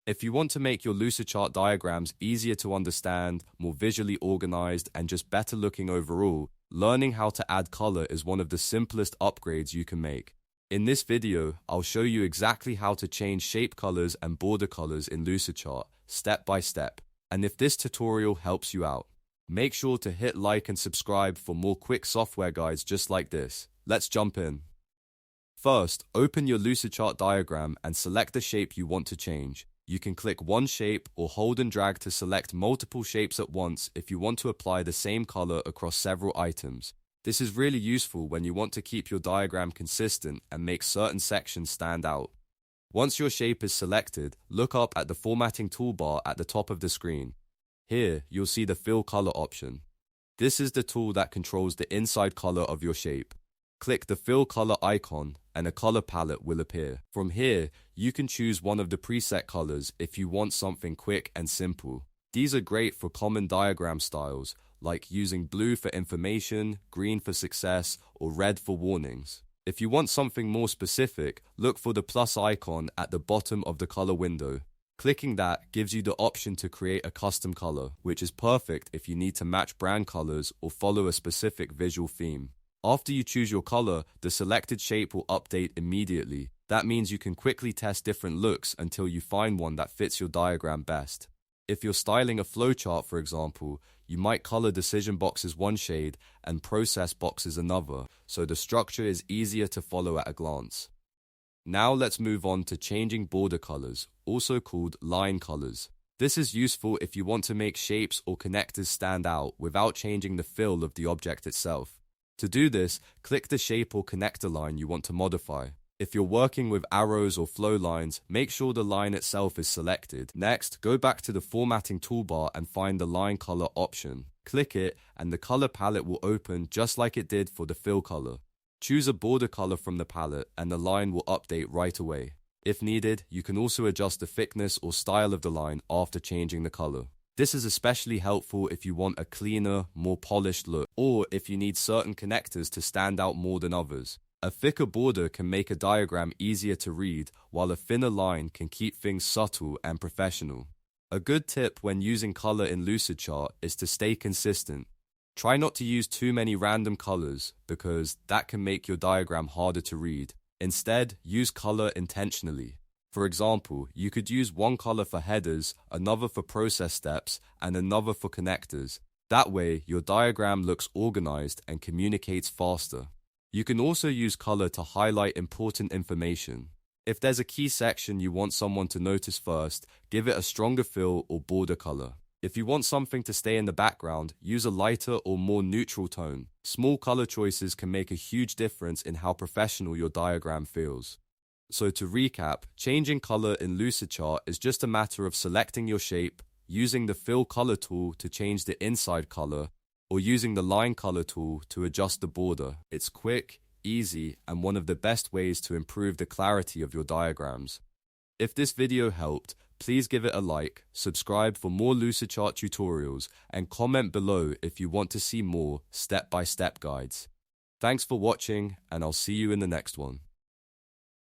If you want to make your Lucidchart diagrams easier to understand, more visually organized, and just better looking overall, learning how to add color is one of the simplest upgrades you can make. In this video, I'll show you exactly how to change shape colors and border colors in Lucidchart, step by step. And if this tutorial helps you out, make sure to hit like and subscribe for more quick software guides just like this. Let's jump in. First, open your Lucidchart diagram and select the shape you want to change. You can click one shape or hold and drag to select multiple shapes at once if you want to apply the same color across several items. This is really useful when you want to keep your diagram consistent and make certain sections stand out. Once your shape is selected, look up at the formatting toolbar at the top of the screen. Here, you'll see the Fill Color option. This is the tool that controls the inside color of your shape. Click the Fill Color icon and a color palette will appear. From here, you can choose one of the preset colors if you want something quick and simple. These are great for common diagram styles, like using blue for information, green for success, or red for warnings. If you want something more specific, look for the plus icon at the bottom of the color window. Clicking that gives you the option to create a custom color, which is perfect if you need to match brand colors or follow a specific visual theme. After you choose your color, the selected shape will update immediately. That means you can quickly test different looks until you find one that fits your diagram best. If you're styling a flowchart, for example, you might color decision boxes one shade and process boxes another, so the structure is easier to follow at a glance. Now let's move on to changing border colors, also called line colors. This is useful if you want to make shapes or connectors stand out without changing the fill of the object itself. To do this, click the shape or connector line you want to modify. If you're working with arrows or flow lines, make sure the line itself is selected. Next, go back to the formatting toolbar and find the line color option. Click it and the color palette will open just like it did for the fill color. Choose a border color from the palette and the line will update right away. If needed, you can also adjust the thickness or style of the line after changing the color. This is especially helpful if you want a cleaner, more polished look, or if you need certain connectors to stand out more than others. A thicker border can make a diagram easier to read, while a thinner line can keep things subtle and professional. A good tip when using color in Lucidchart is to stay consistent. Try not to use too many random colors because that can make your diagram harder to read. Instead, use color intentionally. For example, you could use one color for headers, another for process steps, and another for connectors. That way, your diagram looks organized and communicates faster. You can also use color to highlight important information. If there's a key section you want someone to notice first, give it a stronger fill or border color. If you want something to stay in the background, use a lighter or more neutral tone. Small color choices can make a huge difference in how professional your diagram feels. So to recap, changing color in Lucidchart is just a matter of selecting your shape, using the Fill Color tool to change the inside color, or using the Line Color tool to adjust the border. It's quick, easy, and one of the best ways to improve the clarity of your diagrams. If this video helped, please give it a like, subscribe for more Lucidchart tutorials, and comment below if you want to see more step-by-step guides. Thanks for watching, and I'll see you in the next one.